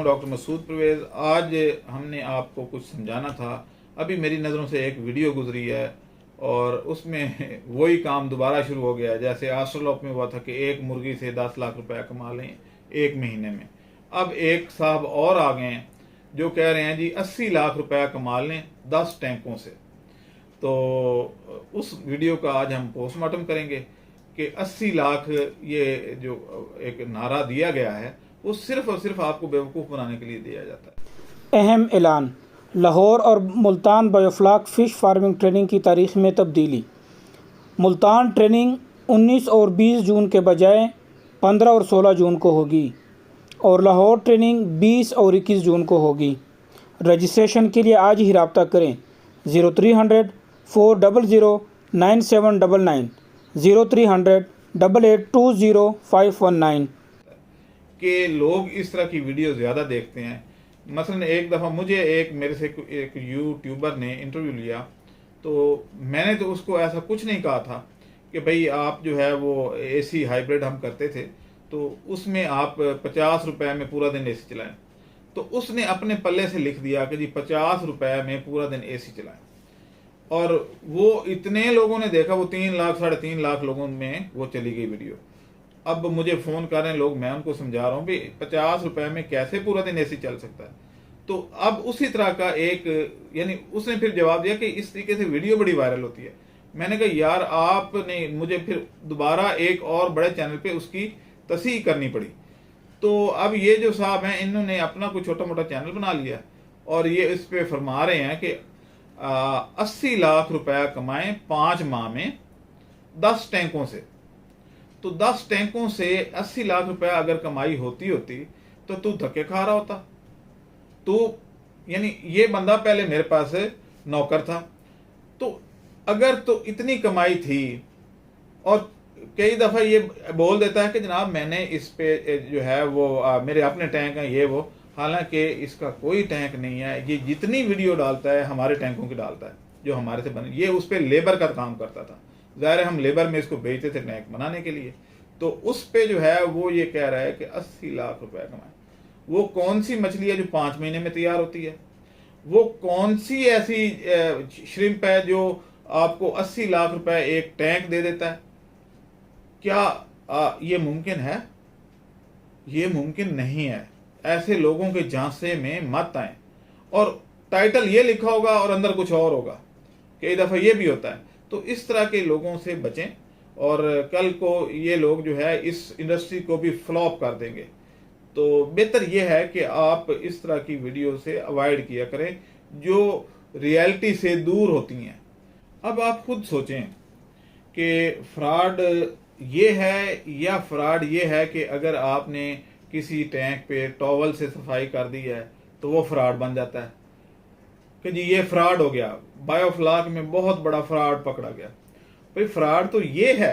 Doctor Masood Parvez. आज हमने आपको कुछ समझाना था। अभी मेरी नज़रों से एक वीडियो गुजरी है और उसमें वही काम दोबारा शुरू हो गया है जैसे आस्ट्रोलॉप में हुआ था कि एक मुर्गी से 10 लाख रुपए कमा लें एक महीने में। अब एक साहब और आ गए हैं जो कह रहे हैं जी 80 लाख रुपए कमा लें 10 टैंकों से। तो उस वीडियो का आज हम पोस्टमार्टम करेंगे कि 80 लाख ये जो एक नारा दिया गया है वो सिर्फ और सिर्फ आपको बेवकूफ़ बनाने के लिए दिया जाता है। अहम ऐलान, लाहौर और Multan biofloc fish farming training की तारीख में तब्दीली। मुल्तान ट्रेनिंग 19 और 20 जून के बजाय 15 और 16 जून को होगी और लाहौर ट्रेनिंग 20 और 21 जून को होगी। रजिस्ट्रेशन के लिए आज ही रब्ता करें 0300 400 9799 0300 8820 519। कि लोग इस तरह की वीडियो ज़्यादा देखते हैं। मसलन एक दफ़ा मुझे मेरे से एक यूट्यूबर ने इंटरव्यू लिया तो मैंने तो उसको ऐसा कुछ नहीं कहा था कि भाई आप जो है वो एसी हाइब्रिड हम करते थे तो उसमें आप 50 रुपए में पूरा दिन एसी चलाएं। तो उसने अपने पल्ले से लिख दिया कि जी 50 रुपए में पूरा दिन एसी चलाएं और वो इतने लोगों ने देखा, वो 3 लाख 3.5 लाख लोगों में वो चली गई वीडियो। अब मुझे फ़ोन कर रहे हैं लोग, मैं उनको समझा रहा हूँ भाई 50 रुपए में कैसे पूरा दिन एसी चल सकता है। तो अब उसी तरह का एक यानी उसने फिर जवाब दिया कि इस तरीके से वीडियो बड़ी वायरल होती है। मैंने कहा यार आपने मुझे फिर दोबारा एक और बड़े चैनल पे उसकी तस्हीह करनी पड़ी। तो अब ये जो साहब हैं इन्होंने अपना कोई छोटा मोटा चैनल बना लिया और ये इस पे फरमा रहे हैं कि 80 लाख रुपया कमाएं 5 माह में 10 टैंकों से। तो 10 टैंकों से 80 लाख रुपया अगर कमाई होती तो तू धक्के खा रहा होता। तो यानी ये बंदा पहले मेरे पास नौकर था, तो अगर तो इतनी कमाई थी और कई दफ़ा ये बोल देता है कि जनाब मैंने इस पे जो है वो मेरे अपने टैंक हैं ये वो, हालांकि इसका कोई टैंक नहीं है। ये जितनी वीडियो डालता है हमारे टैंकों की डालता है जो हमारे से बने। ये उस पर लेबर का काम करता था, ज़ाहिर है हम लेबर में इसको बेचते थे टैंक बनाने के लिए। तो उस पे जो है वो ये कह रहा है कि 80 लाख रुपए कमाए। वो कौन सी मछली है जो 5 महीने में तैयार होती है? वो कौन सी ऐसी श्रिम्प है जो आपको 80 लाख रुपए एक टैंक दे देता है? क्या ये मुमकिन है? ये मुमकिन नहीं है। ऐसे लोगों के झांसे में मत आए। और टाइटल ये लिखा होगा और अंदर कुछ और होगा, कई दफ़ा ये भी होता है। तो इस तरह के लोगों से बचें और कल को ये लोग जो है इस इंडस्ट्री को भी फ्लॉप कर देंगे। तो बेहतर ये है कि आप इस तरह की वीडियो से अवॉइड किया करें जो रियलिटी से दूर होती हैं। अब आप खुद सोचें कि फ्रॉड ये है या फ्रॉड ये है कि अगर आपने किसी टैंक पे टॉवल से सफाई कर दी है तो वो फ्रॉड बन जाता है कि जी ये फ्रॉड हो गया। बायोफ्लॉक में बहुत बड़ा फ्रॉड पकड़ा गया। भाई फ्रॉड तो ये है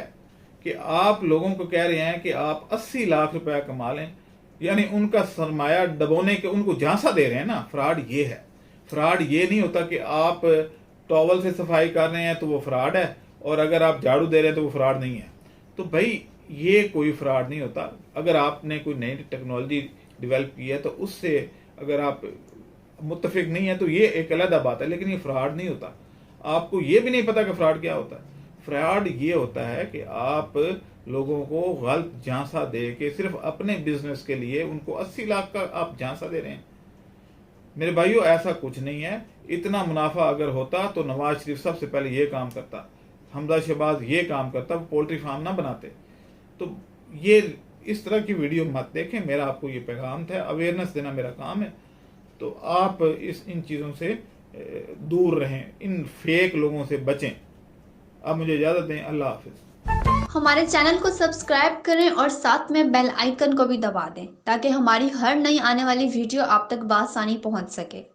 कि आप लोगों को कह रहे हैं कि आप 80 लाख रुपया कमा लें, यानी उनका सरमाया दबोने के उनको झांसा दे रहे हैं ना। फ्रॉड ये है। फ्रॉड ये नहीं होता कि आप टॉवल से सफाई कर रहे हैं तो वो फ्रॉड है और अगर आप झाड़ू दे रहे हैं तो वो फ्रॉड नहीं है। तो भाई ये कोई फ्रॉड नहीं होता। अगर आपने कोई नई टेक्नोलॉजी डेवलप की है तो उससे अगर आप मुत्तफिक नहीं है तो ये एक अलग बात है, लेकिन ये फ्रॉड नहीं होता। आपको ये भी नहीं पता कि फ्रॉड क्या होता है। फ्रॉड ये होता है कि आप लोगों को गलत झांसा दे के सिर्फ अपने बिजनेस के लिए उनको 80 लाख का आप झांसा दे रहे हैं। मेरे भाइयों ऐसा कुछ नहीं है। इतना मुनाफा अगर होता तो नवाज शरीफ सबसे पहले ये काम करता, हमजा शहबाज ये काम करता, वो पोल्ट्री फार्म ना बनाते। तो ये इस तरह की वीडियो मत देखें। मेरा आपको ये पैगाम था, अवेयरनेस देना मेरा काम है। तो आप इन चीज़ों से दूर रहें, इन फेक लोगों से बचें। अब मुझे इजाज़त दें। अल्लाह हाफिज़। हमारे चैनल को सब्सक्राइब करें और साथ में बेल आइकन को भी दबा दें ताकि हमारी हर नई आने वाली वीडियो आप तक बआसानी पहुंच सके।